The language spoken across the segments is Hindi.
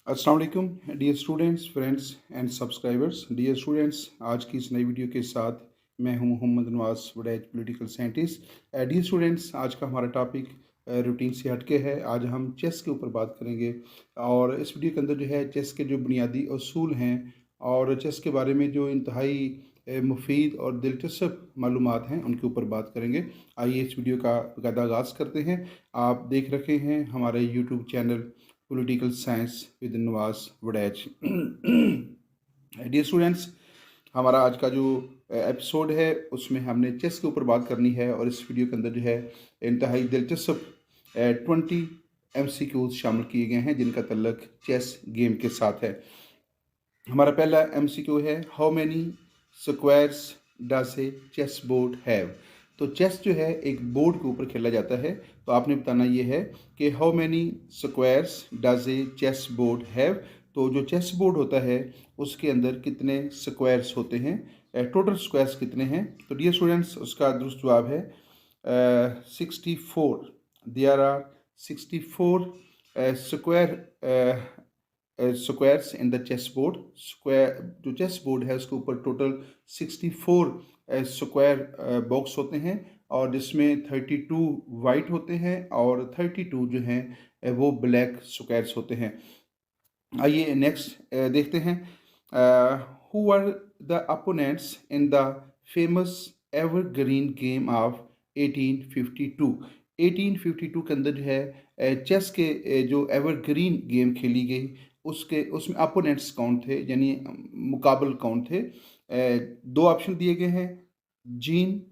अस्सलाम वालेकुम dear students friends and subscribers. Dear students, आज की इस नई वीडियो के साथ मैं हूं Mohammad Nawaz Waraich, political scientist. Dear students, आज का हमारा टॉपिक रूटीन से हटके है। आज हम चेस के ऊपर बात करेंगे और इस वीडियो के अंदर जो है चेस के जो बुनियादी असूल हैं और चेस के बारे में जो इंतहाई मुफीद और दिलचस्प मालूमात हैं उनके ऊपर बात करेंगे। आइए इस वीडियो का बाकायदा आगाज़ करते हैं। आप देख रखे हैं हमारे YouTube channel political science with Nawaz Waraich. Dear students, हमारा आज का जो एपिसोड है उसमें हमने चेस के ऊपर बात करनी है और इस वीडियो के अंदर जो है इंतहाई दिलचस्प 20 MCQs शामिल किए गए हैं जिनका तल्लक चेस गेम के साथ है। हमारा पहला MCQ है, how many squares does a chess board have. तो चेस जो है एक बोर्ड के ऊपर खेला जाता है, तो आपने बताना ये है कि how many squares does a chess board have. तो जो चेस बोर्ड होता है उसके अंदर कितने स्क्वायर्स होते हैं, टोटल स्क्वायर्स कितने हैं। तो डियर स्टूडेंट्स, उसका दुरुस्त जवाब है 64। There are 64 squares in the chess board. Square जो चेस बोर्ड है उसके ऊपर टोटल 64 स्क्वायर बॉक्स होते हैं और जिसमें 32 वाइट होते हैं और 32 जो हैं वो ब्लैक स्क्वायर्स होते हैं। आइए नेक्स्ट देखते हैं, who are the opponents in the famous evergreen game of 1852। 1852 के अंदर जो है चेस के जो एवरग्रीन गेम खेली गई उसमें अपोनेंट्स कौन थे, यानी मुकाबल कौन थे। दो ऑप्शन दिए गए हैं, Jean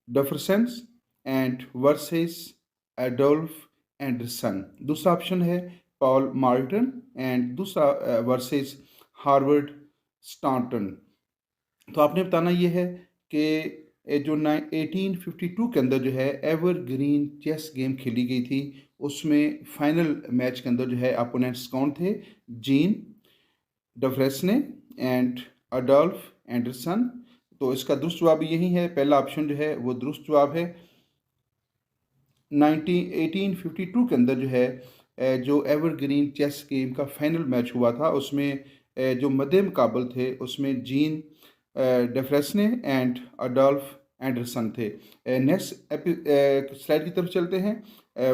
Dufresne and versus Adolf Anderssen. दूसरा ऑप्शन है पॉल मार्टन एंड दूसरा वर्सेस हार्वर्ड स्टांटन। तो आपने बताना ये है कि जो 1852 के अंदर जो है एवरग्रीन चेस गेम खेली गई थी उसमें फाइनल मैच के अंदर जो है अपोनेंट्स कौन थे, जीन डफ्रेसने एंड अडोल्फ एंडरसन। तो इसका दुरुस्त जवाब यही है, पहला ऑप्शन जो है वो दुरुस्त जवाब है। 1852 के अंदर जो है जो एवरग्रीन चेस गेम का फाइनल मैच हुआ था उसमें जो मद्दे मुकाबल थे उसमें जीन डेफ्रेसने एंड अडोल्फ एंडरसन थे। नेक्स्ट स्लाइड की तरफ चलते हैं।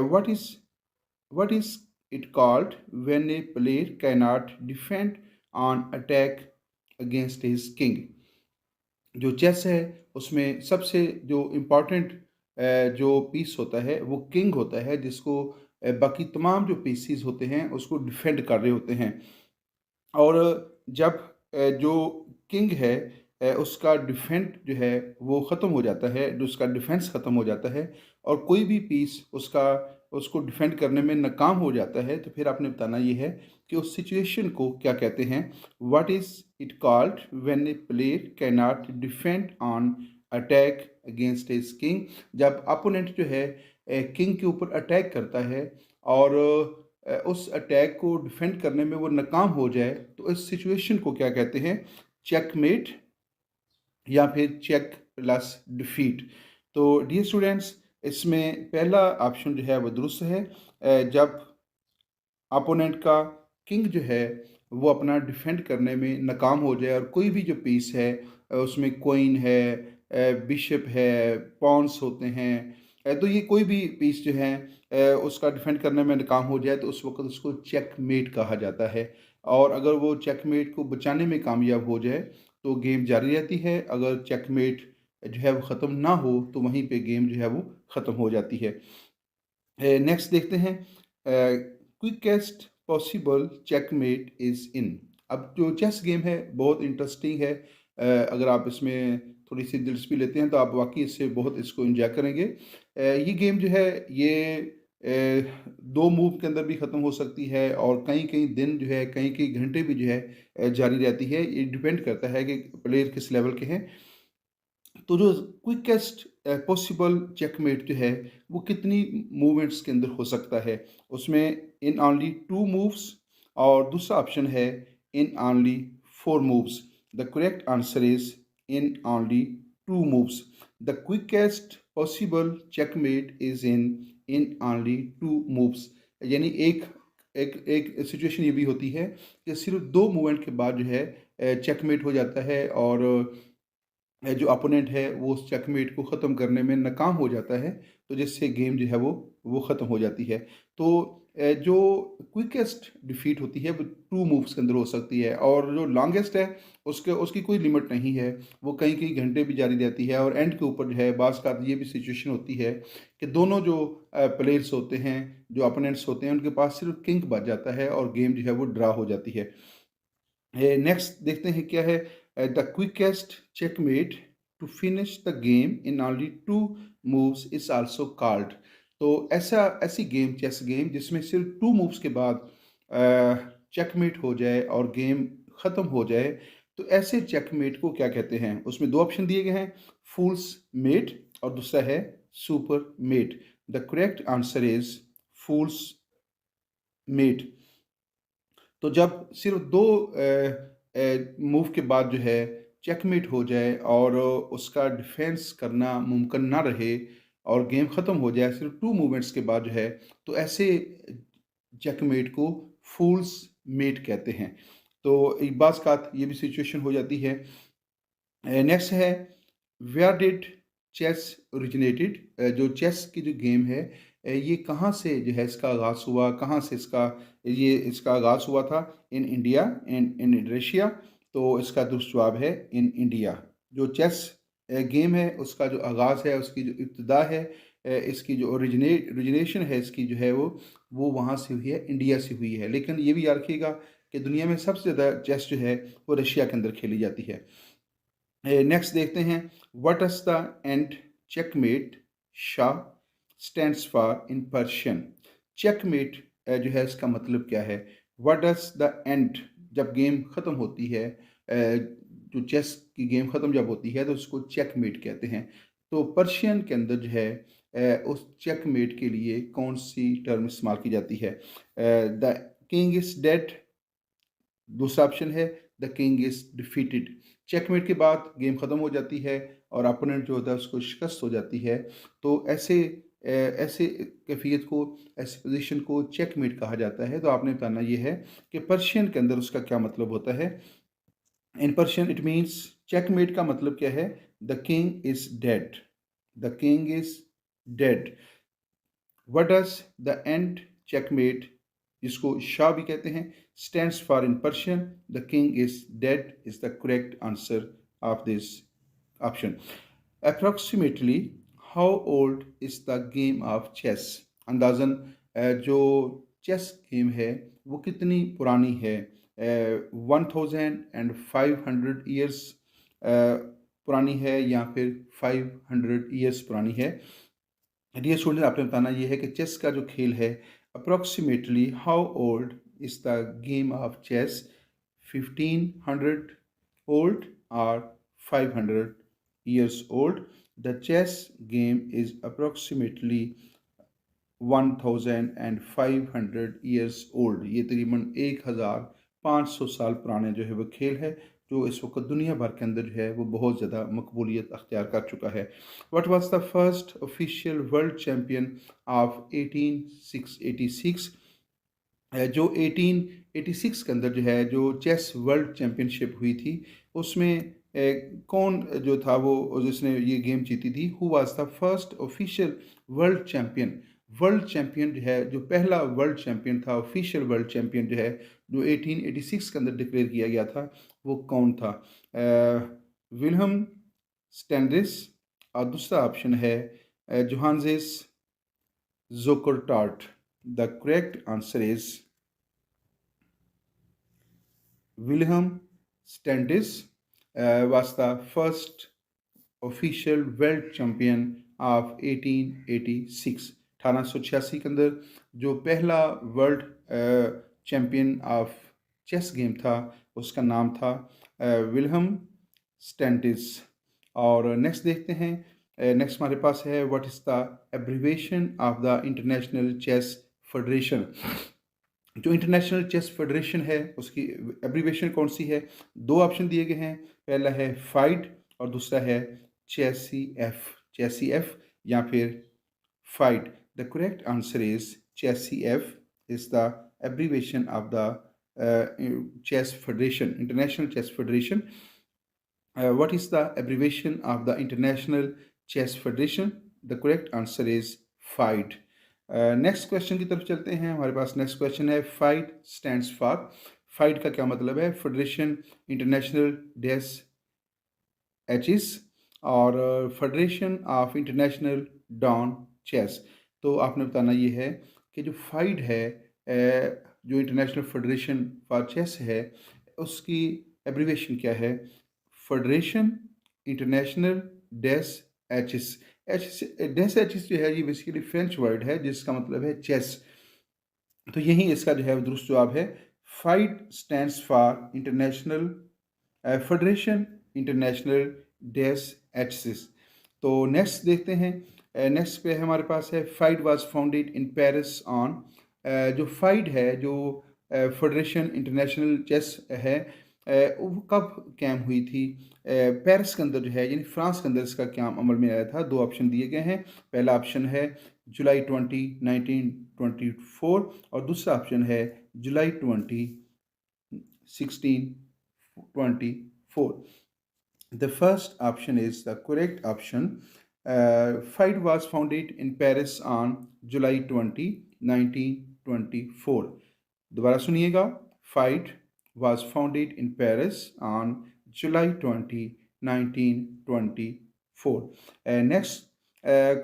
What is it called when A player can not defend on attack against his king. जो चेस है उसमें सबसे जो इम्पोर्टेंट जो पीस होता है वो किंग होता है, जिसको बाकी तमाम जो पीसीस होते हैं उसको डिफेंड कर रहे होते हैं। और जब जो किंग है उसका डिफेंड जो है वो ख़त्म हो जाता है, जो उसका डिफेंस ख़त्म हो जाता है और कोई भी पीस उसको डिफेंड करने में नाकाम हो जाता है, तो फिर आपने बताना ये है कि उस सिचुएशन को क्या कहते हैं। What is it called when A player can not defend on attack against his king. जब अपोनेंट जो है किंग के ऊपर अटैक करता है और उस अटैक को डिफेंड करने में वो नाकाम हो जाए, तो इस सिचुएशन को क्या कहते हैं, चेकमेट या फिर चेक प्लस डिफीट। तो डियर स्टूडेंट्स, इसमें पहला ऑप्शन जो है वो दुरुस्त है। जब अपोनेंट का किंग जो है वो अपना डिफेंड करने में नाकाम हो जाए और कोई भी जो पीस है उसमें कोइन है, बिशप है, पॉन्स होते हैं, तो ये कोई भी पीस जो है उसका डिफेंड करने में नाकाम हो जाए तो उस वक्त उसको चेकमेट कहा जाता है। और अगर वो चेकमेट को बचाने में कामयाब हो जाए तो गेम जारी रहती है, अगर चेकमेट जो है वो ख़त्म ना हो तो वहीं पे गेम जो है वो ख़त्म हो जाती है। नेक्स्ट देखते हैं, quickest possible checkmate is in. अब जो चेस गेम है बहुत इंटरेस्टिंग है, अगर आप इसमें थोड़ी सी दिलचस्पी लेते हैं तो आप वाकई इससे बहुत इसको एंजॉय करेंगे। ये गेम जो है ये दो मूव के अंदर भी ख़त्म हो सकती है और कई कई दिन जो है कई कई घंटे भी जो है जारी रहती है। ये डिपेंड करता है कि प्लेयर किस लेवल के हैं। तो जो क्विकेस्ट पॉसिबल चेकमेट जो है वो कितनी मूवमेंट्स के अंदर हो सकता है, उसमें इन ओनली 2 मूव्स और दूसरा ऑप्शन है in only 4 moves. The correct answer is in only 2 moves. The quickest possible checkmate is in only 2 moves, यानी एक एक एक सिचुएशन ये भी होती है कि सिर्फ़ 2 मूवमेंट के बाद जो है चेकमेट हो जाता है और जो अपोनेंट है वो उस चेकमेट को ख़त्म करने में नाकाम हो जाता है, तो जिससे गेम जो है वो ख़त्म हो जाती है। तो जो क्विकेस्ट डिफीट होती है वो 2 मूव्स के अंदर हो सकती है और जो लॉन्गेस्ट है उसके उसकी कोई लिमिट नहीं है। वो कई-कई घंटे भी जारी रहती है और एंड के ऊपर जो है बाज़-औक़ात ये भी सिचुएशन होती है कि दोनों जो प्लेयर्स होते हैं, जो अपोनेंट्स होते हैं, उनके पास सिर्फ़ किंग बच जाता है और गेम जो है वो ड्रा हो जाती है। नेक्स्ट देखते हैं क्या है the quickest checkmate to finish the game in only 2 moves is also called. तो ऐसी गेम चेस गेम जिसमें सिर्फ 2 मूव्स के बाद चेकमेट हो जाए और गेम ख़त्म हो जाए, तो ऐसे चेकमेट को क्या कहते हैं? उसमें 2 ऑप्शन दिए गए हैं, फूल्स मेट और दूसरा है super mate. The correct answer is fool's mate. तो जब सिर्फ 2 मूव के बाद जो है चेकमेट हो जाए और उसका डिफेंस करना मुमकिन ना रहे और गेम ख़त्म हो जाए सिर्फ 2 मूवमेंट्स के बाद जो है, तो ऐसे चेकमेट को फूल्स मेट कहते हैं। तो एक बाज़-औक़ात ये भी सिचुएशन हो जाती है। नेक्स्ट है वेयर डिड चेस ओरिजिनेटेड। जो चेस की जो गेम है ये कहाँ से जो है इसका आगाज़ हुआ, कहाँ से इसका आगाज़ हुआ था? In India, in Russia. तो इसका दुरुस्त जवाब है इन इंडिया। जो चेस गेम है उसका जो आगाज़ है, उसकी जो इब्तिदा है, इसकी जो ओरिजिनेशन है इसकी जो है वो वहाँ से हुई है, इंडिया से हुई है। लेकिन ये भी याद रखिएगा कि दुनिया में सबसे ज़्यादा चेस जो है वो रशिया के अंदर खेली जाती है। नेक्स्ट देखते हैं what does the end checkmate Shah stands for in Persian. Checkmate जो है इसका मतलब क्या है? व्हाट डज द एंड, जब गेम ख़त्म होती है, जो चेस की गेम ख़त्म जब होती है तो उसको चेकमेट कहते हैं। तो पर्शियन के अंदर जो है उस चेकमेट के लिए कौन सी टर्म इस्तेमाल की जाती है? द किंग इज़ डेड, दूसरा ऑप्शन है the king is defeated. Checkmate के बाद गेम ख़त्म हो जाती है और अपोनेंट जो होता है उसको शिकस्त हो जाती है। तो ऐसे कैफियत को, ऐसी पोजीशन को चेकमेट कहा जाता है। तो आपने बताना ये है कि पर्शियन के अंदर उसका क्या मतलब होता है। In Persian it means, checkmate का मतलब क्या है? The king is dead, the king is dead. What does the end checkmate, जिसको शाह भी कहते हैं, stands for in Persian the king is dead is the correct answer of this option. Approximately how old is the game of chess. अंदाजन जो चेस गेम है वो कितनी पुरानी है? 1500 ईयर्स पुरानी है या फिर 500 ईयर्स पुरानी है? डियर स्टूडेंट, आपने बताना ये है कि चेस का जो खेल है approximately how old is the game of chess? 1500 old or 500 years old. The chess game is approximately 1500 years old. ये तकरीबन 1500 साल पुराने जो है वो खेल है, जो इस वक्त दुनिया भर के अंदर जो है वो बहुत ज़्यादा मकबूलियत अख्तियार कर चुका है। What was the first official world champion of 1886? जो 1886 के अंदर जो है जो चेस वर्ल्ड चैम्पियनशिप हुई थी उसमें कौन जो था वो जिसने ये गेम जीती थी? Who was the first official world champion? World champion जो है, जो पहला वर्ल्ड चैम्पियन था, ऑफिशियल वर्ल्ड चैम्पियन जो है, जो 1886 के अंदर डिक्लेयर किया गया था, वो कौन था? विल्हम स्टैंडिस और दूसरा ऑप्शन है Johannes Zukertort. The correct answer is Wilhelm Standish was the first official world champion of 1886। 1886 के अंदर जो पहला world champion of chess game था उसका नाम था विल्हम स्टैंटिस। और नेक्स्ट देखते हैं, नेक्स्ट हमारे पास है what is the abbreviation of the international chess federation. जो इंटरनेशनल चेस फेडरेशन है उसकी एब्रीवेशन कौन सी है? 2 ऑप्शन दिए गए हैं, पहला है फाइड और दूसरा है चेसी एफ या फिर FIDE. The correct answer is चेसी एफ is the abbreviation of the chess federation, international chess federation? What is the abbreviation of the International Chess Federation? The correct answer is FIDE. Next question की तरफ चलते हैं. हमारे पास नेक्स्ट क्वेश्चन है, फाइड स्टैंड्स फॉर. फाइड का क्या मतलब है? फेडरेशन इंटरनेशनल डेस एचिस और federation of international don chess. तो आपने बताना ये है कि जो फाइड है, जो इंटरनेशनल फेडरेशन फॉर चेस है, उसकी एब्रीवेशन क्या है? Federation international des aches. डेस एचिस जो है ये बेसिकली फ्रेंच वर्ड है जिसका मतलब है चेस. तो यही इसका जो है दुरुस्त जवाब है. FIDE stands for international federation international des एचिस. तो नेक्स्ट देखते हैं. नेक्स्ट पे हमारे पास है, FIDE was founded in Paris on. जो फाइड है, जो फेडरेशन इंटरनेशनल चेस है, वो कब कैम हुई थी? पेरिस के अंदर जो है, यानी फ्रांस के अंदर इसका क्याम अमल में आया था. दो ऑप्शन दिए गए हैं. पहला ऑप्शन है जुलाई 20, 1924 और दूसरा ऑप्शन है जुलाई 20, 1624. The first option is the correct option. FIDE was founded in Paris on July 20, 1924. दोबारा सुनिएगा. FIDE was founded in Paris on July 20, 1924. Next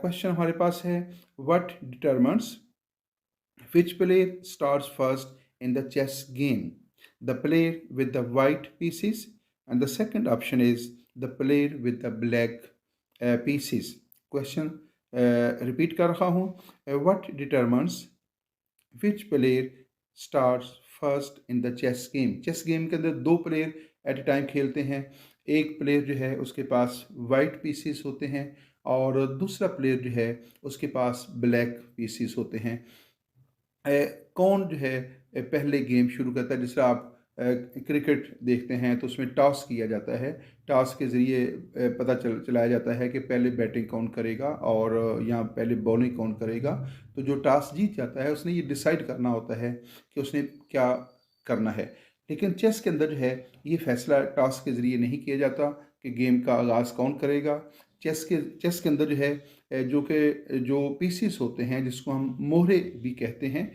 question हमारे पास है, what determines which player starts first in the chess game? The player with the white pieces, and the second option is the player with the black pieces. Question repeat कर रहा हूँ. What determines which player starts first in the chess game? Chess game के अंदर दो प्लेयर एट ए टाइम खेलते हैं. एक प्लेयर जो है उसके पास वाइट पीसीस होते हैं और दूसरा प्लेयर जो है उसके पास ब्लैक पीसीस होते हैं. कौन जो है पहले गेम शुरू करता है? जिससे आप क्रिकेट देखते हैं तो उसमें टॉस किया जाता है. टॉस के ज़रिए पता चलाया जाता है कि पहले बैटिंग कौन करेगा और या पहले बॉलिंग कौन करेगा. तो जो टॉस जीत जाता है उसने ये डिसाइड करना होता है कि उसने क्या करना है. लेकिन चेस के अंदर जो है ये फैसला टॉस के ज़रिए नहीं किया जाता कि गेम का आगाज़ कौन करेगा. चेस के अंदर जो है जो पीसीस होते हैं जिसको हम मोहरे भी कहते हैं,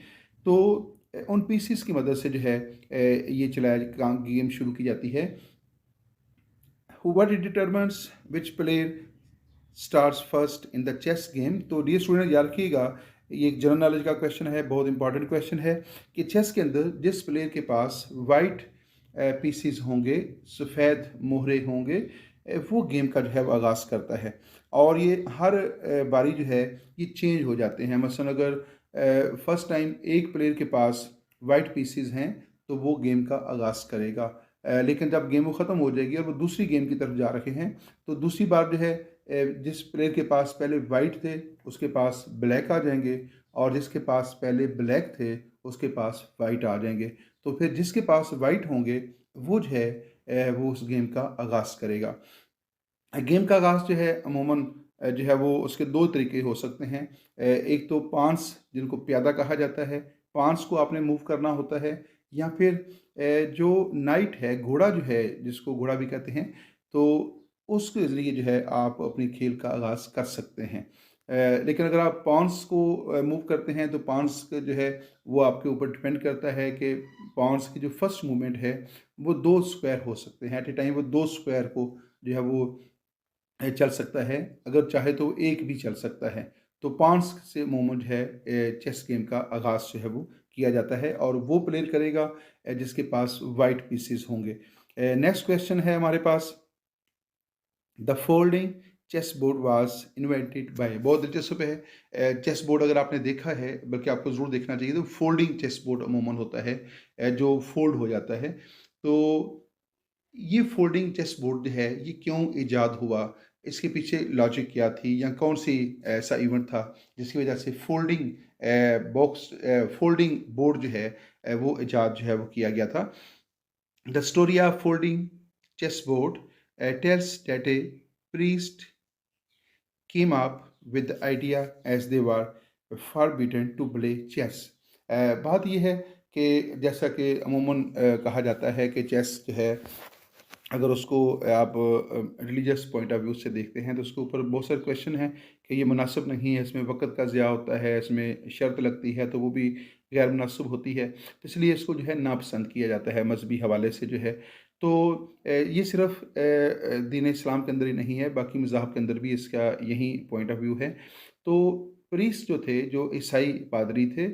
तो उन पीसीस की मदद से जो है ये गेम शुरू की जाती है. What determines which player starts first in the chess game? तो डियर स्टूडेंट याद रखिएगा, ये एक जनरल नॉलेज का क्वेश्चन है, बहुत इंपॉर्टेंट क्वेश्चन है कि चेस के अंदर जिस प्लेयर के पास वाइट पीसीस होंगे, सफ़ेद मोहरे होंगे, वो गेम का जो है वो आगाज़ करता है. और ये हर बारी जो है ये चेंज हो जाते हैं. मसलन अगर फर्स्ट टाइम एक प्लेयर के पास वाइट पीसीस हैं तो वो गेम का आगाज़ करेगा. लेकिन जब गेम वो ख़त्म हो जाएगी और वो दूसरी गेम की तरफ जा रहे हैं तो दूसरी बार जो है जिस प्लेयर के पास पहले वाइट थे उसके पास ब्लैक आ जाएंगे और जिसके पास पहले ब्लैक थे उसके पास वाइट आ जाएंगे. तो फिर जिसके पास वाइट होंगे वो जो है वो उस गेम का आगाज़ करेगा. गेम का आगाज़ जो है अमूमन जो है वो उसके दो तरीके हो सकते हैं. एक तो पांस, जिनको प्यादा कहा जाता है, पांस को आपने मूव करना होता है, या फिर जो नाइट है, घोड़ा जो है जिसको घोड़ा भी कहते हैं, तो उसके ज़रिए जो है आप अपने खेल का आगाज़ कर सकते हैं. लेकिन अगर आप पॉन्स को मूव करते हैं तो पॉन्स का जो है वो आपके ऊपर डिपेंड करता है कि पॉन्स की जो फर्स्ट मूवमेंट है वो दो स्क्वायर हो सकते हैं. एट ए टाइम वो दो स्क्वायर को जो है वो चल सकता है, अगर चाहे तो एक भी चल सकता है. तो पॉन्स से मूवमेंट है चेस गेम का आगाज़ जो है वो किया जाता है और वो प्लेयर करेगा जिसके पास वाइट पीसेस होंगे. नेक्स्ट क्वेश्चन है हमारे पास, the folding chess board was invented by. बहुत दिलचस्प है. चेस बोर्ड अगर आपने देखा है, बल्कि आपको ज़रूर देखना चाहिए, तो फोल्डिंग चेस बोर्ड अमूमन होता है जो फोल्ड हो जाता है. तो ये फोल्डिंग चेस बोर्ड जो है ये क्यों ईजाद हुआ, इसके पीछे लॉजिक क्या थी, या कौन सी ऐसा इवेंट था जिसकी वजह से फोल्डिंग बोर्ड जो है वो ईजाद जो है वो किया गया था. The story of folding chess board tells that a priest came up with the idea as they were forbidden to play chess. बात यह है कि जैसा कि अमूमन कहा जाता है कि चेस जो है, अगर उसको आप रिलीजियस पॉइंट ऑफ व्यू से देखते हैं तो उसके ऊपर बहुत सारे क्वेश्चन हैं कि ये मुनासिब नहीं है, इसमें वक़्त का ज़िया होता है, इसमें शर्त लगती है तो वो भी गैर मुनासिब होती है। तो इसलिए इसको जो है नापसंद किया जाता है मज़हबी हवाले से जो है। तो ये सिर्फ़ दीन इस्लाम के अंदर ही नहीं है, बाकी मज़ाहब के अंदर भी इसका यही पॉइंट ऑफ व्यू है। तो प्रीस्ट जो थे, जो ईसाई पादरी थे,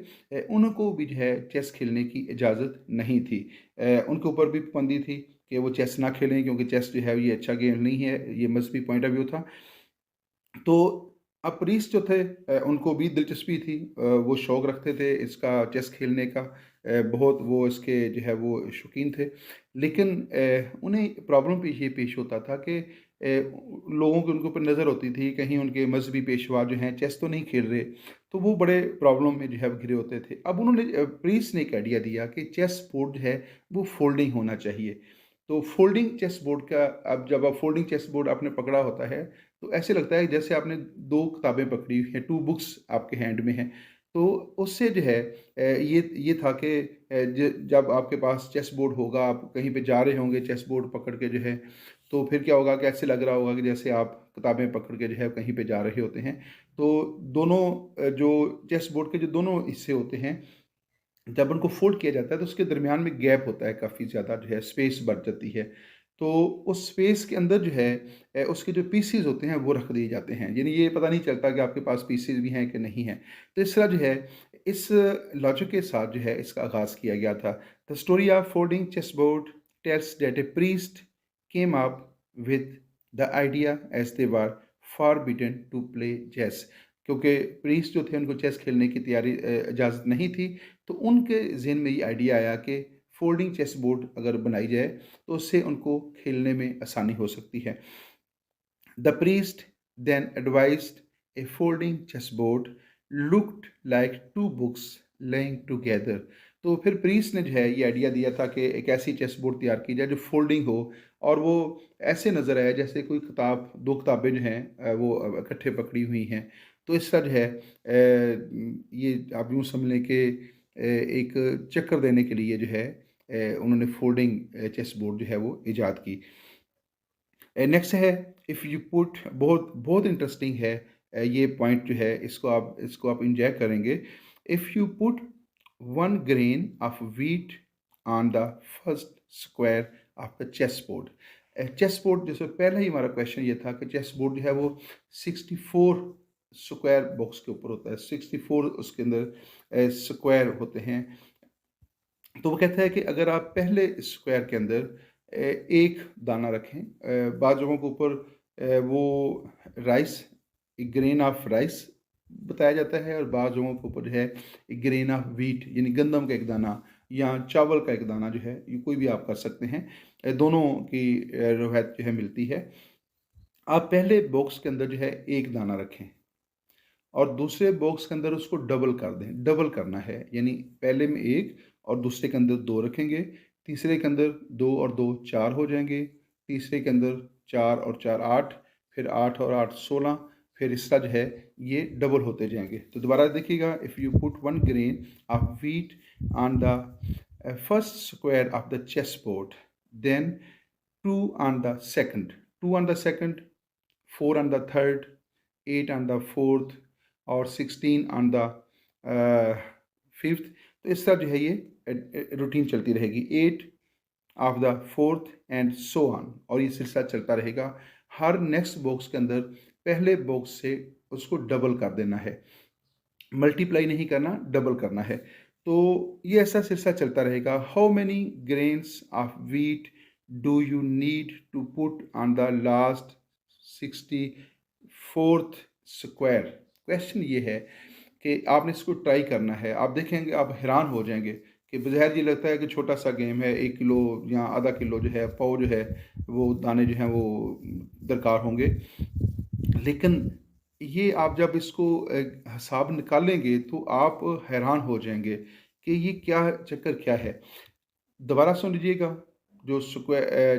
उनको भी जो है चेस खेलने की इजाज़त नहीं थी। उनके ऊपर भी पाबंदी थी कि वो चेस ना खेलें, क्योंकि चेस जो है ये अच्छा गेम नहीं है, ये मज़हबी पॉइंट ऑफ व्यू था। तो अब प्रीस्ट जो थे, उनको भी दिलचस्पी थी, वो शौक़ रखते थे इसका, चेस खेलने का, बहुत वो इसके जो है वो शौकीन थे। लेकिन उन्हें प्रॉब्लम ये पेश होता था कि लोगों की उनके ऊपर नज़र होती थी, कहीं उनके मज़हबी पेशवा जो हैं चेस तो नहीं खेल रहे, तो वो बड़े प्रॉब्लम में जो है घिरे होते थे। अब उन्होंने प्रीस्ट ने एक आइडिया दिया कि चेस बोर्ड जो है वो फ़ोल्डिंग होना चाहिए। तो फ़ोल्डिंग चेस बोर्ड का, अब जब आप फ़ोल्डिंग चेस बोर्ड आपने पकड़ा होता है, तो ऐसे लगता है जैसे आपने 2 किताबें पकड़ी हुई हैं, 2 बुक्स आपके हैंड में हैं। तो उससे जो है ये था कि जब आपके पास चेस बोर्ड होगा, आप कहीं पे जा रहे होंगे चेस बोर्ड पकड़ के जो है, तो फिर क्या होगा कि ऐसे लग रहा होगा कि जैसे आप किताबें पकड़ के जो है कहीं पे जा रहे होते हैं। तो दोनों जो चेस बोर्ड के जो दोनों हिस्से होते हैं, जब उनको फ़ोल्ड किया जाता है तो उसके दरमियान में गैप होता है, काफ़ी ज़्यादा जो है स्पेस बढ़ जाती है। तो उस स्पेस के अंदर जो है उसके जो पीसेस होते हैं वो रख दिए जाते हैं। यानी ये पता नहीं चलता कि आपके पास पीसेस भी हैं कि नहीं हैं। तो इस तरह जो है, इस लॉजिक के साथ जो है इसका आगाज़ किया गया था। The story of folding chess board tells that a priest came up with the idea as they were forbidden to play chess. क्योंकि प्रीस्ट जो थे उनको चेस खेलने की इजाज़त नहीं थी, तो उनके ज़हन में ये आइडिया आया कि फ़ोल्डिंग चेस बोर्ड अगर बनाई जाए तो उससे उनको खेलने में आसानी हो सकती है। The priest then advised a folding chess board looked like 2 books laying together. तो फिर प्रीस्ट ने जो है ये आइडिया दिया था कि एक ऐसी चेस बोर्ड तैयार की जाए जो फ़ोल्डिंग हो, और वो ऐसे नज़र आए जैसे कोई किताब, 2 किताबें जो हैं वो इकट्ठे पकड़ी हुई हैं। तो इस तरह जो है ये आप यूँ समझ लें कि एक चक्कर देने के लिए जो है उन्होंने फोल्डिंग चेस बोर्ड जो है वो ईजाद की। नेक्स्ट है, इफ़ यू पुट, बहुत बहुत इंटरेस्टिंग है ये पॉइंट जो है, इसको आप एंजॉय करेंगे। If you put 1 grain of wheat on the first square of the chess board. Chess board, जैसे पहले ही हमारा क्वेश्चन ये था कि चेस बोर्ड जो है वो 64 स्क्वायर बॉक्स के ऊपर होता है, 64 उसके अंदर स्क्वायर होते हैं। तो वो कहता है कि अगर आप पहले स्क्वायर के अंदर एक दाना रखें, बाद जगहों के ऊपर वो राइस, एक ग्रेन ऑफ राइस बताया जाता है, और बाद जगहों के ऊपर जो है एक ग्रेन ऑफ व्हीट, यानी गंदम का एक दाना या चावल का एक दाना जो है, ये कोई भी आप कर सकते हैं। दोनों की रवायत जो है मिलती है। आप पहले बॉक्स के अंदर जो है एक दाना रखें, और दूसरे बॉक्स के अंदर उसको डबल कर दें, डबल करना है, यानी पहले में 1 और दूसरे के अंदर 2 रखेंगे, तीसरे के अंदर 2 और 2 4 हो जाएँगे, तीसरे के अंदर 4 और 4 8, फिर 8 और 8 16, फिर इसका जो है ये डबल होते जाएँगे। तो दोबारा देखिएगा, if you put 1 grain of wheat on the first square of the chess board, then 2 on the second, 2 on the second, 4 on the third, 8 on the fourth, और 16 on the फिफ्थ। तो इस तरह जो है ये रूटीन चलती रहेगी, 8 of the fourth and so on, और ये सिलसिला चलता रहेगा। हर नेक्स्ट बॉक्स के अंदर पहले बॉक्स से उसको डबल कर देना है, मल्टीप्लाई नहीं करना, डबल करना है। तो ये ऐसा सिलसिला चलता रहेगा। How many grains of wheat do you need to put on the last 64th square. Question ये है कि आपने इसको ट्राई करना है। आप देखेंगे, आप हैरान हो जाएंगे कि बज़ाहिर ये लगता है कि छोटा सा गेम है, 1 किलो या आधा किलो जो है पाव जो है वो दाने जो हैं वो दरकार होंगे। लेकिन ये आप जब इसको हिसाब निकालेंगे तो आप हैरान हो जाएंगे कि ये क्या चक्कर क्या है। दोबारा सुन लीजिएगा, जो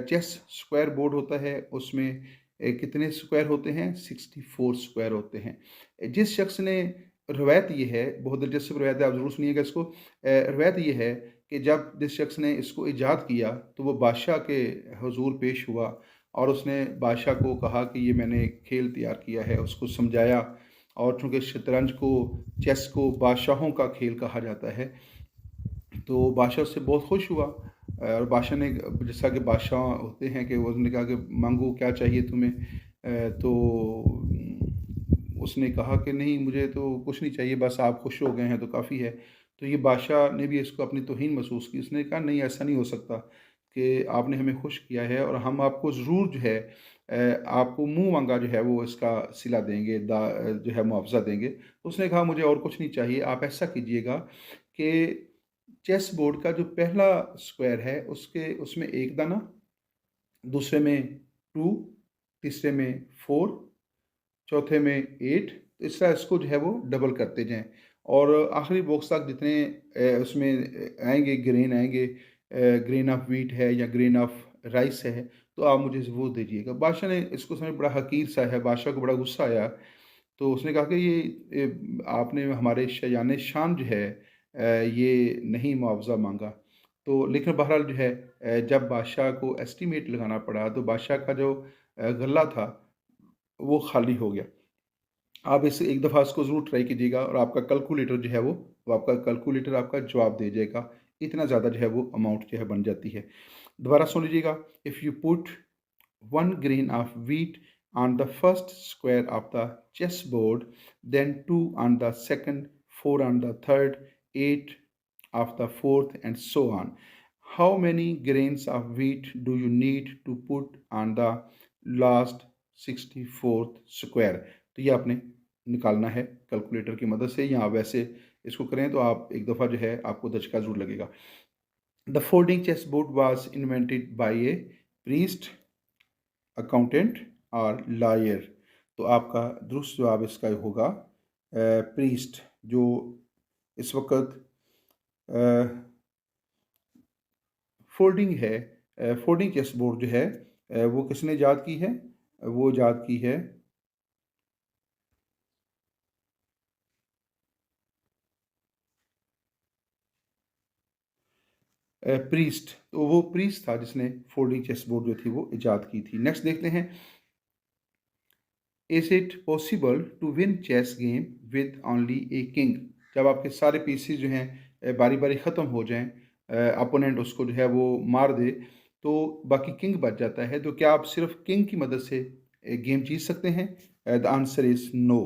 चेस स्क्वायर बोर्ड होता है उसमें कितने स्क्वायर होते हैं, 64 स्क्वायर होते हैं। जिस शख्स ने रवायत ये है, बहुत दिलचस्प रवायत है, आप ज़रूर सुनिएगा इसको। रवायत ये है कि जब जिस शख्स ने इसको ईजाद किया, तो वो बादशाह के हुज़ूर पेश हुआ और उसने बादशाह को कहा कि ये मैंने खेल तैयार किया है, उसको समझाया। और चूँकि शतरंज को, चेस को बादशाहों का खेल कहा जाता है, तो बादशाह उससे बहुत खुश हुआ। और बादशाह ने, जैसा कि बादशाह होते हैं, कि वो उसने कहा कि मांगो क्या चाहिए तुम्हें। तो उसने कहा कि नहीं, मुझे तो कुछ नहीं चाहिए, बस आप खुश हो गए हैं तो काफ़ी है। तो ये बादशाह ने भी इसको अपनी तौहीन महसूस की। उसने कहा नहीं, ऐसा नहीं हो सकता कि आपने हमें खुश किया है और हम आपको ज़रूर जो है आपको मुँह मांगा जो है वो इसका सिला देंगे, जो है मुआवज़ा देंगे। तो उसने कहा मुझे और कुछ नहीं चाहिए, आप ऐसा कीजिएगा कि चेस बोर्ड का जो पहला स्क्वायर है उसके उसमें 1 दाना, दूसरे में 2, तीसरे में 4, चौथे में 8। तो इस तरह इसको जो है वो डबल करते जाएँ और आखिरी बॉक्स तक जितने उसमें आएँगे, ग्रेन आएँगे, ग्रेन ऑफ व्हीट है या ग्रेन ऑफ राइस है, तो आप मुझे वो दीजिएगा। बादशाह ने इसको समझ, बड़ा हकीर सा है, बादशाह को बड़ा गुस्सा आया। तो उसने कहा कि ये आपने हमारे शयान शान जो है ये नहीं मुआवज़ा माँगा। तो लेकिन बहरहाल जो है जब बादशाह को एस्टीमेट लगाना पड़ा, तो बादशाह का जो गल्ला था वो खाली हो गया। आप इस एक दफ़ा इसको ज़रूर ट्राई कीजिएगा और आपका कैलकुलेटर जो है वो आपका कैलकुलेटर आपका जवाब दे जाएगा। इतना ज़्यादा जो है वो अमाउंट जो है बन जाती है। दोबारा सुन लीजिएगा। If you put 1 grain of wheat on the first square of the chessboard, then 2 on the second, 4 on the third, 8 of the fourth, and so on. How many grains of wheat do you need to put on the last 64th square? तो ये आपने निकालना है कैलकुलेटर की मदद से, या वैसे इसको करें तो आप एक दफ़ा जो है आपको दचका ज़रूर लगेगा। The folding chess board was invented by a priest, accountant और लॉयर। तो आपका दुरुस्त जवाब इसका होगा प्रीस्ट। जो इस वक्त फोल्डिंग है, फोल्डिंग चेस बोर्ड जो है वो किसने ईजाद की है? वो ईजाद की है प्रीस्ट। तो वो प्रीस्ट था जिसने फोल्डिंग चेस बोर्ड जो थी वो ईजाद की थी। नेक्स्ट देखते हैं। Is it possible to win chess game with only a king? जब आपके सारे पीसेस जो हैं बारी बारी ख़त्म हो जाएं, अपोनेंट उसको जो है वो मार दे, तो बाकी किंग बच जाता है, तो क्या आप सिर्फ किंग की मदद से गेम जीत सकते हैं? The answer is no.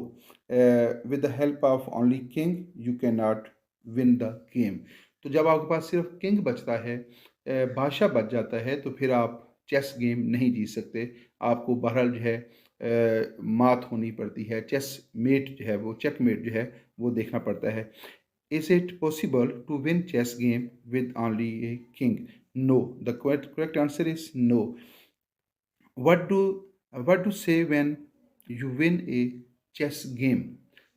With the help of only king you can not win the game. तो जब आपके पास सिर्फ किंग बचता है, बादशाह बच जाता है, तो फिर आप चेस गेम नहीं जीत सकते। आपको बहरहाल जो है मात होनी पड़ती है। चेस मेट जो है वो, चेक मेट जो है वो देखना पड़ता है। Is it possible to win chess game with only a king? No. The correct answer is no. What do what do say when you win a chess game?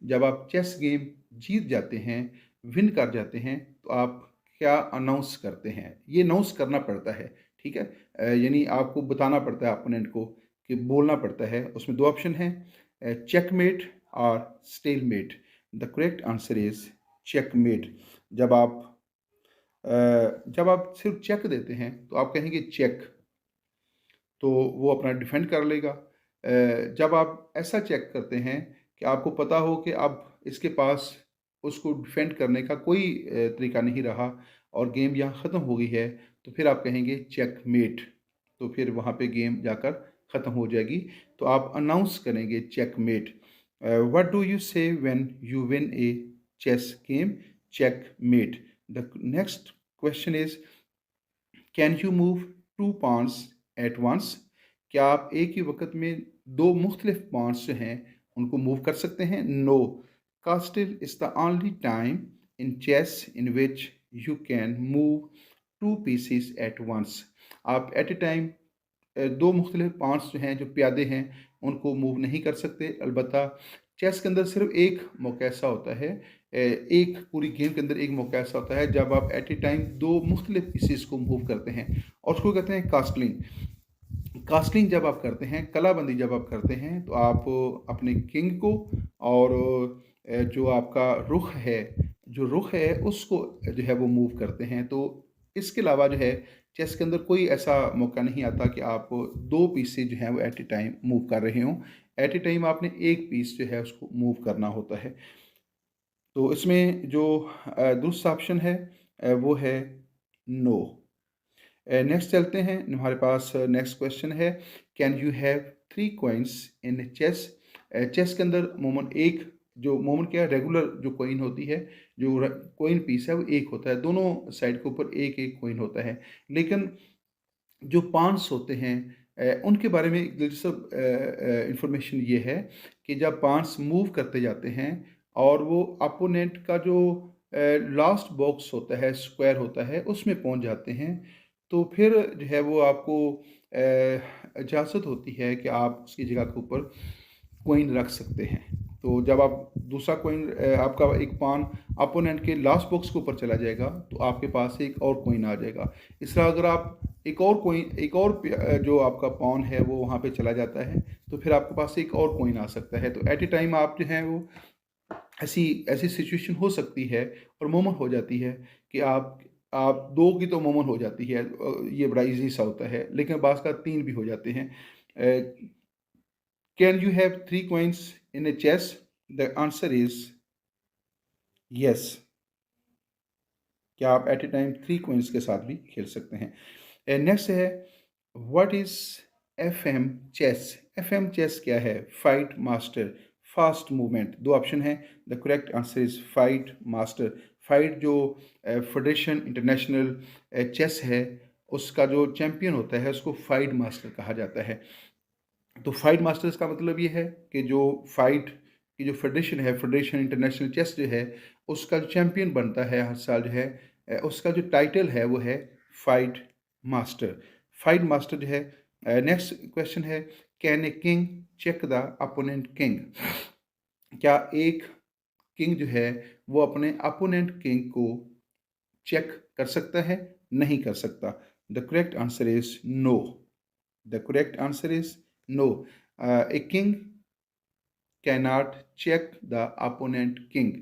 जब आप चेस गेम जीत जाते हैं, विन कर जाते हैं, तो आप क्या अनाउंस करते हैं? ये अनाउंस करना पड़ता है, ठीक है। यानी आपको बताना पड़ता है अपोनेंट को, कि बोलना पड़ता है। उसमें दो ऑप्शन हैं, चेकमेट और stalemate. The correct answer is checkmate. जब आप सिर्फ चेक देते हैं तो आप कहेंगे चेक, तो वो अपना डिफेंड कर लेगा। जब आप ऐसा चेक करते हैं कि आपको पता हो कि अब इसके पास उसको डिफेंड करने का कोई तरीका नहीं रहा और गेम यहाँ ख़त्म हो गई है, तो फिर आप कहेंगे चेकमेट। तो फिर वहाँ पे गेम जाकर ख़त्म हो जाएगी। तो आप अनाउंस करेंगे checkmate. What do you say when you win a chess game? Checkmate. The next question is, can you move two pawns at once? क्या आप एक ही वक्त में दो मुख्तलिफ पॉन्स जो हैं उनको मूव कर सकते हैं? No. Castle is the only time in chess in which you can move two pieces at once. आप एट ए टाइम दो मुख्तलिफ पॉन्स जो हैं, जो प्यादे हैं, उनको मूव नहीं कर सकते। अलबत्ता चेस के अंदर सिर्फ एक मौका ऐसा होता है, एक पूरी गेम के अंदर एक मौका ऐसा होता है जब आप एट ए टाइम दो मुख्तलिफ पीसीस को मूव करते हैं, और उसको कहते हैं कास्टलिंग। कास्टलिंग जब आप करते हैं, कलाबंदी जब आप करते हैं, तो आप अपने किंग को और जो आपका रुख है उसको जो है वो मूव करते हैं। तो इसके अलावा जो है चेस के अंदर कोई ऐसा मौका नहीं आता कि आप 2 पीसेस जो हैं वो एट अ टाइम मूव कर रहे हों। एट अ टाइम आपने 1 पीस जो है उसको मूव करना होता है। तो इसमें जो दुरुस्त ऑप्शन है वो है नो। नेक्स्ट चलते हैं, हमारे पास नेक्स्ट क्वेश्चन है, can you have 3 coins in chess? Chess के अंदर अमूमन एक जो अमूमन क्या रेगुलर जो कॉइन होती है, जो कॉइन पीस है वो एक होता है, दोनों साइड के ऊपर एक एक कॉइन होता है। लेकिन जो पॉन्स होते हैं उनके बारे में एक दिलचस्प इंफॉर्मेशन ये है कि जब पॉन्स मूव करते जाते हैं और वो अपोनेंट का जो लास्ट बॉक्स होता है, स्क्वायर होता है, उसमें पहुंच जाते हैं, तो फिर जो है वो आपको इजाज़त होती है कि आप उसकी जगह के ऊपर कॉइन रख सकते हैं। तो जब आप दूसरा कॉइन आपका एक पान अपोनेंट के लास्ट बॉक्स के ऊपर चला जाएगा तो आपके पास एक और कॉइन आ जाएगा। इस तरह अगर आप जो आपका पॉन है वो वहाँ पे चला जाता है तो फिर आपके पास एक और कॉइन आ सकता है। तो एट ए टाइम आप जो है वो ऐसी ऐसी सिचुएशन हो सकती है और अमूमन हो जाती है कि आप 2 की तो अमूमन हो जाती है, ये बड़ा ईज़ी सा होता है, लेकिन बाज़ का 3 भी हो जाते हैं। Can you have 3 coins in a chess? The answer is yes. क्या आप एट ए टाइम 3 कॉइन्स के साथ भी खेल सकते हैं। नेक्स्ट है, what is FM chess? FM chess क्या है? FIDE master, fast movement. 2 option हैं। The correct answer is FIDE master. FIDE जो फेडरेशन इंटरनेशनल चेस है, उसका जो चैंपियन होता है उसको फाइट मास्टर कहा जाता है। तो फाइट मास्टर्स का मतलब ये है कि जो फाइट की जो फेडरेशन है, फेडरेशन इंटरनेशनल चेस जो है, उसका जो चैंपियन बनता है हर साल जो है, उसका जो टाइटल है वो है फाइट मास्टर। फाइट मास्टर जो है। नेक्स्ट क्वेश्चन है, can a king check the opponent king? क्या एक किंग जो है वो अपने अपोनेंट किंग को चेक कर सकता है? नहीं कर सकता। The correct answer is no. The correct answer is no. A king cannot check the opponent king.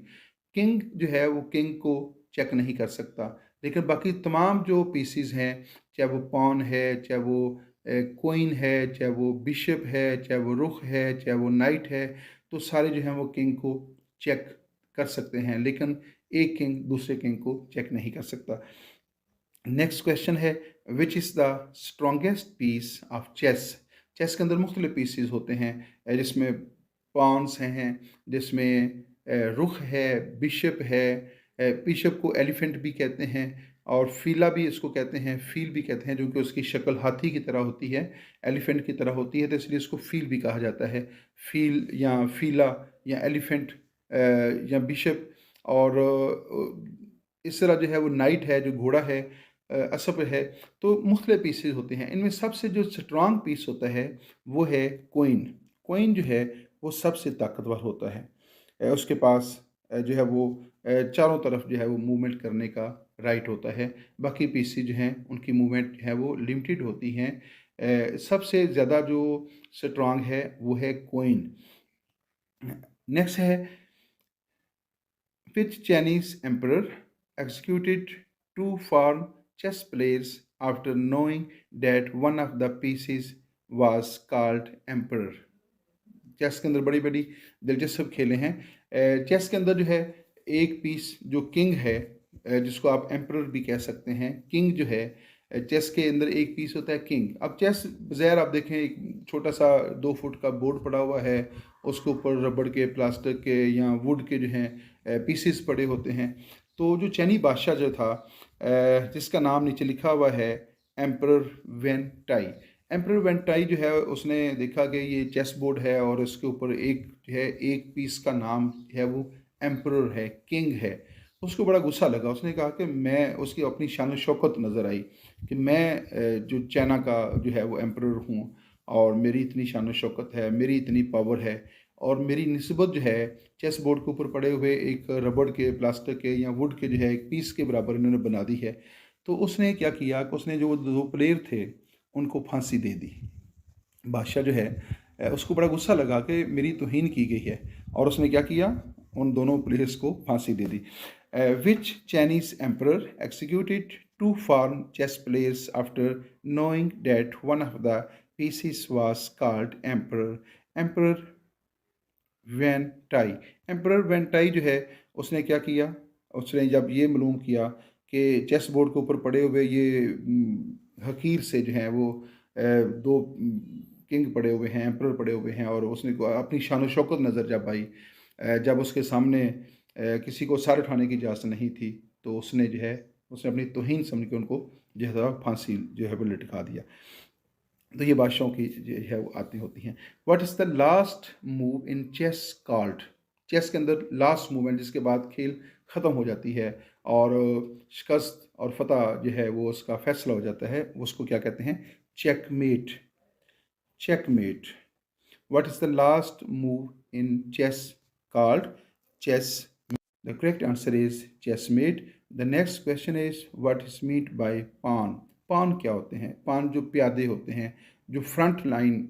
King जो है वो किंग को चेक नहीं कर सकता, लेकिन बाकी तमाम जो पीसीज हैं, चाहे वो पॉन है, चाहे वो क्वीन है, चाहे वो बिशप है, चाहे वो रुख है, चाहे वो नाइट है, तो सारे जो हैं वो किंग को चेक कर सकते हैं, लेकिन एक किंग दूसरे किंग को चेक नहीं कर सकता। नेक्स्ट क्वेश्चन है, which is the strongest piece of chess? Chess के अंदर मुख्तलिफ पीसीज होते हैं, जिसमें पॉन्स हैं, जिसमें रुख है, बिशप है, बिशप को एलिफेंट भी कहते हैं और फीला भी इसको कहते हैं, फील भी कहते हैं, जो कि उसकी शक्ल हाथी की तरह होती है, एलिफेंट की तरह होती है, तो इसलिए इसको फील भी कहा जाता है। फील या फीला या एलिफेंट या बिशप। और इस तरह जो है वो नाइट है, जो घोड़ा है, असप है। तो मुख्तलिफ पीसेस होते हैं, इनमें सबसे जो स्ट्रॉन्ग पीस होता है वो है कोइन। कोइन जो है वो सबसे ताकतवर होता है। उसके पास जो है वो चारों तरफ जो है वो मूवमेंट करने का राइट होता है। बाकी पीसी जो हैं उनकी मूवमेंट है वो लिमिटेड होती हैं। सबसे ज़्यादा जो स्ट्रॉन्ग है वो है कोइन। नेक्स्ट है, which Chinese emperor executed two foreign chess players after knowing that one of the pieces was called emperor? Chess के अंदर बड़ी बड़ी दिलचस्प खेले हैं। चेस के अंदर जो है एक पीस जो किंग है, जिसको आप एम्परर भी कह सकते हैं, किंग जो है चेस के अंदर एक पीस होता है किंग। अब चेस बज़ाहिर आप देखें एक छोटा सा 2 फुट का बोर्ड पड़ा हुआ है, उसके ऊपर रबड़ के, प्लास्टिक के या वुड के जो हैं पीसेस पड़े होते हैं। तो जो चैनी बादशाह जो था, जिसका नाम नीचे लिखा हुआ है emperor when tie, emperor when tie जो है उसने देखा कि ये चेस बोर्ड है और उसके ऊपर एक जो है एक पीस का नाम है वो एम्परर है, किंग है। उसको बड़ा गुस्सा लगा, उसने कहा कि मैं, उसकी अपनी शान शौकत नज़र आई कि मैं जो चाइना का जो है वो एम्परर हूँ और मेरी इतनी शान शौकत है, मेरी इतनी पावर है और मेरी निस्बत जो है चेस बोर्ड के ऊपर पड़े हुए एक रबड़ के, प्लास्टिक के या वुड के जो है एक पीस के बराबर इन्होंने बना दी है। तो उसने क्या किया कि उसने जो 2 प्लेयर थे उनको फांसी दे दी। बादशाह जो है उसको बड़ा गुस्सा लगा कि मेरी तौहीन की गई है और उसने क्या किया, उन दोनों प्लेयर्स को फांसी दे दी। Which Chinese emperor executed two foreign chess players after knowing that one of the pieces was called emperor? Emperor Wen Ti. Emperor Wen Ti जो है उसने क्या किया, उसने जब ये मालूम किया कि चेस बोर्ड के ऊपर पड़े हुए ये हकीर से जो हैं वो दो किंग पड़े हुए हैं, एम्परर पड़े हुए हैं, और उसने अपनी शान शौकत नज़र जब आई, जब उसके सामने किसी को सर उठाने की इजाज़त नहीं थी, तो उसने जो है उसने अपनी तौहीन समझ के उनको जो है फांसी जो है वो लटका दिया। तो ये बादशाहों की जो है वो आती होती हैं। What is the last move in chess called? Chess के अंदर लास्ट मूवमेंट जिसके बाद खेल ख़त्म हो जाती है और शिकस्त और फतह जो है वो उसका फैसला हो जाता है, उसको क्या कहते हैं? Checkmate. Checkmate. What is the last move in chess called chess? The correct answer is chessmate. The next question is what is meant by pawn? पान क्या होते हैं? पान जो प्यादे होते हैं, जो फ्रंट लाइन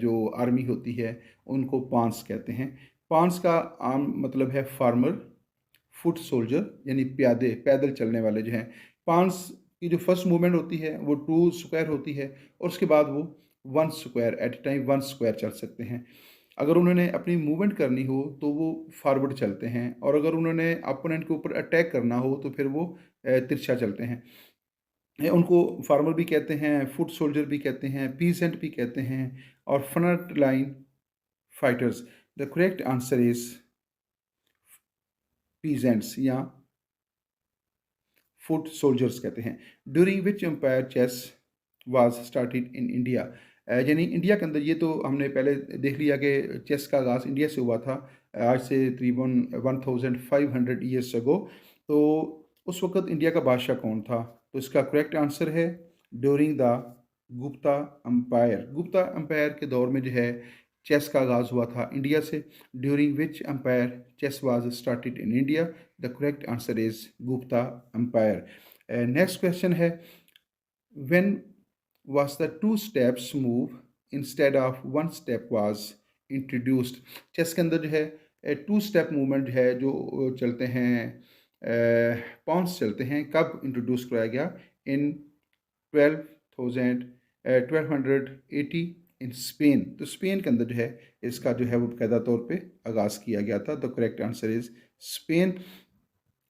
जो आर्मी होती है, उनको पांस कहते हैं। पांस का आम मतलब है फार्मर, फुट सोल्जर, यानी प्यादे, पैदल चलने वाले जो हैं। पांस की जो फर्स्ट मूवमेंट होती है वो 2 स्क्वायर होती है, और उसके बाद वो 1 square at a time 1 square चल सकते हैं। अगर उन्होंने अपनी मूवमेंट करनी हो तो वो फॉरवर्ड चलते हैं, और अगर उन्होंने अपोनेंट के ऊपर अटैक करना हो तो फिर वो तिरछा चलते हैं। उनको फार्मर भी कहते हैं, फुट सोल्जर भी कहते हैं, पीसेंट भी कहते हैं, और front line fighters. The correct answer is peasants या फुट सोल्जर्स कहते हैं। During which empire chess was started in India? यानी इंडिया के अंदर, ये तो हमने पहले देख लिया कि चेस का आगाज़ इंडिया से हुआ था, आज से तकरीबन 1500 ईयर्स अगो। तो उस वक्त इंडिया का बादशाह कौन था? तो इसका करेक्ट आंसर है during the Gupta empire. Gupta empire के दौर में जो है चेस का आगाज़ हुआ था इंडिया से। During which empire chess was started in India? The correct answer is Gupta empire. Next question है when was the two steps move instead of one step was introduced? Chess के अंदर जो है टू स्टेप मूवमेंट है जो चलते हैं, पॉन्स चलते हैं, कब इंट्रोड्यूस कराया गया? इन 1280 इन स्पेन। तो स्पेन के अंदर जो है इसका जो है वो बाकायदा तौर पे आगाज़ किया गया था। The correct answer is Spain.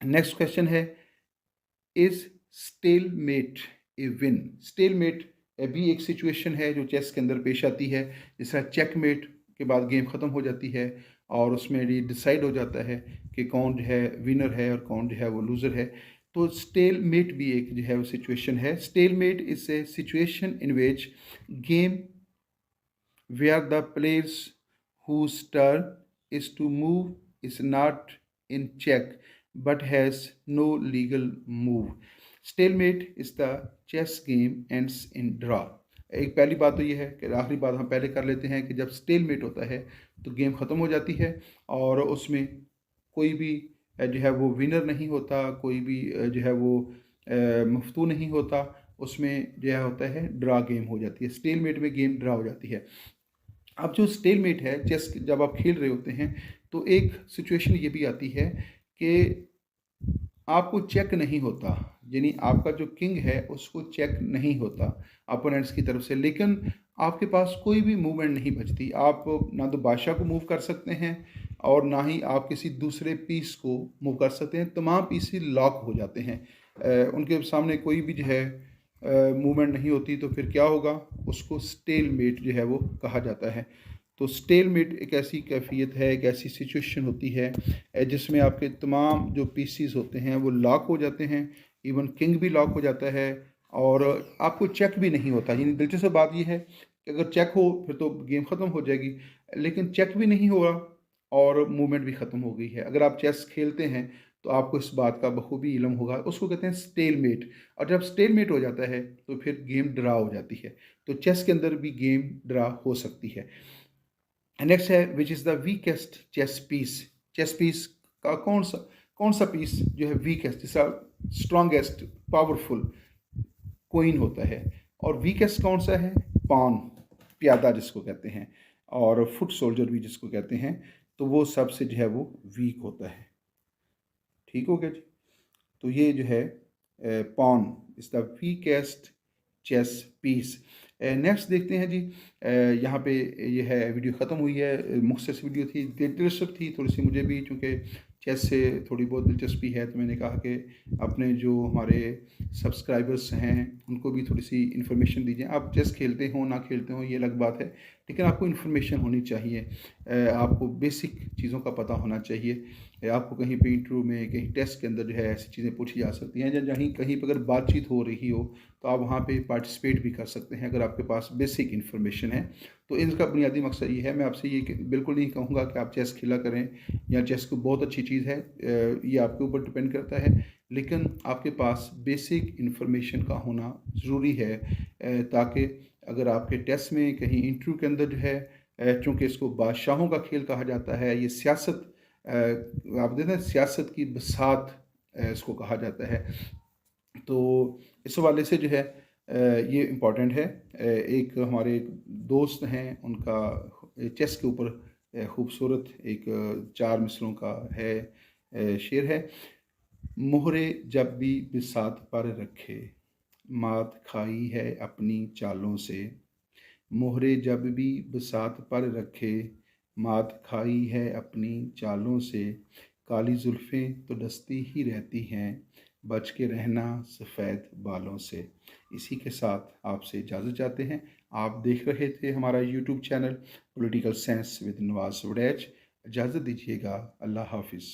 Next question है is stalemate a win? Stalemate भी एक सिचुएशन है जो चेस के अंदर पेश आती है, जिस तरह चेकमेट के बाद गेम ख़त्म हो जाती है और उसमें ये डिसाइड हो जाता है कि कौन जो है विनर है और कौन जो है वो लूज़र है। तो स्टेलमेट भी एक जो है वो सिचुएशन है। Stalemate is a situation in which game where the players whose turn is to move is not in check but has no legal move. Stalemate is the chess game ends in draw. एक पहली बात तो ये है कि आखिरी बात हम पहले कर लेते हैं कि जब स्टेलमेट होता है तो गेम ख़त्म हो जाती है और उसमें कोई भी जो है वो विनर नहीं होता, कोई भी जो है वो मफ्तू नहीं होता, उसमें जो है होता है ड्रा गेम हो जाती है। स्टेलमेट में गेम ड्रा हो जाती है। अब जो स्टेलमेट है चेस जब आप खेल रहे होते हैं तो एक सिचुएशन ये भी आती है कि आपको चेक नहीं होता, यानी आपका जो किंग है उसको चेक नहीं होता अपोनेंट्स की तरफ से, लेकिन आपके पास कोई भी मूवमेंट नहीं बचती। आप ना तो बादशाह को मूव कर सकते हैं और ना ही आप किसी दूसरे पीस को मूव कर सकते हैं। तमाम पीस लॉक हो जाते हैं, उनके सामने कोई भी जो है मूवमेंट नहीं होती। तो फिर क्या होगा? उसको स्टेलमेट जो है वो कहा जाता है। तो स्टेलमेट एक ऐसी कैफियत है, एक ऐसी सिचुएशन होती है जिसमें आपके तमाम जो पीसीस होते हैं वो लॉक हो जाते हैं, इवन किंग भी लॉक हो जाता है और आपको चेक भी नहीं होता। यानी दिलचस्प बात यह है कि अगर चेक हो फिर तो गेम ख़त्म हो जाएगी, लेकिन चेक भी नहीं हुआ और मूवमेंट भी ख़त्म हो गई है। अगर आप चेस खेलते हैं तो आपको इस बात का बखूबी इल्म होगा, उसको कहते हैं स्टेलमेट। और जब स्टेलमेट हो जाता है तो फिर गेम ड्रा हो जाती है। तो चेस के अंदर भी गेम ड्रा हो सकती है। नेक्स्ट है which is the weakest chess piece? Chess piece का कौन सा पीस जो है वीकेस्ट, जिसका स्ट्रॉन्गेस्ट पावरफुल कोइन होता है, और वीकेस्ट कौन सा है? पॉन, प्यादा जिसको कहते हैं, और फुट सोल्जर भी जिसको कहते हैं। तो वो सबसे जो है वो वीक होता है। ठीक हो गया जी। तो ये जो है pawn is the weakest chess piece. Next देखते हैं जी। यहाँ पे ये है, वीडियो ख़त्म हुई है। मुख्तसर वीडियो थी, दिलचस्प थी थोड़ी सी मुझे भी, चूँकि चेस से थोड़ी बहुत दिलचस्पी है, तो मैंने कहा कि अपने जो हमारे सब्सक्राइबर्स हैं उनको भी थोड़ी सी इन्फॉर्मेशन दीजिए। आप चेस खेलते हो ना खेलते हो ये अलग बात है, लेकिन आपको इन्फॉर्मेशन होनी चाहिए। आपको बेसिक चीज़ों का पता होना चाहिए। आपको कहीं पे इंटरव्यू में, कहीं टेस्ट के अंदर जो है ऐसी चीज़ें पूछी जा सकती हैं, या कहीं कहीं पर अगर बातचीत हो रही हो तो आप वहाँ पे पार्टिसिपेट भी कर सकते हैं अगर आपके पास बेसिक इन्फॉर्मेशन है। तो इनका बुनियादी मकसद ये है। मैं आपसे ये बिल्कुल नहीं कहूँगा कि आप चेस खेला करें, या चेस को बहुत अच्छी चीज़ है, ये आपके ऊपर डिपेंड करता है, लेकिन आपके पास बेसिक इन्फॉर्मेशन का होना ज़रूरी है, ताकि अगर आपके टेस्ट में कहीं इंटरव्यू के अंदर जो है, चूँकि इसको बादशाहों का खेल कहा जाता है, ये सियासत, आप देखते हैं सियासत की बसात इसको कहा जाता है। तो इस हवाले से जो है ये इम्पॉर्टेंट है। एक हमारे एक दोस्त हैं, उनका चेस के ऊपर खूबसूरत एक 4 मिसरों का है, शेर है। मोहरे जब भी बिसात पर रखे, मात खाई है अपनी चालों से। मोहरे जब भी बिसात पर रखे, मात खाई है अपनी चालों से। काली जुल्फ़ें तो डसती ही रहती हैं, बच के रहना सफ़ेद बालों से। इसी के साथ आपसे इजाज़त चाहते हैं। आप देख रहे थे हमारा YouTube channel political science with Nawaz Waraich. इजाज़त दीजिएगा। अल्लाह हाफ़िज़।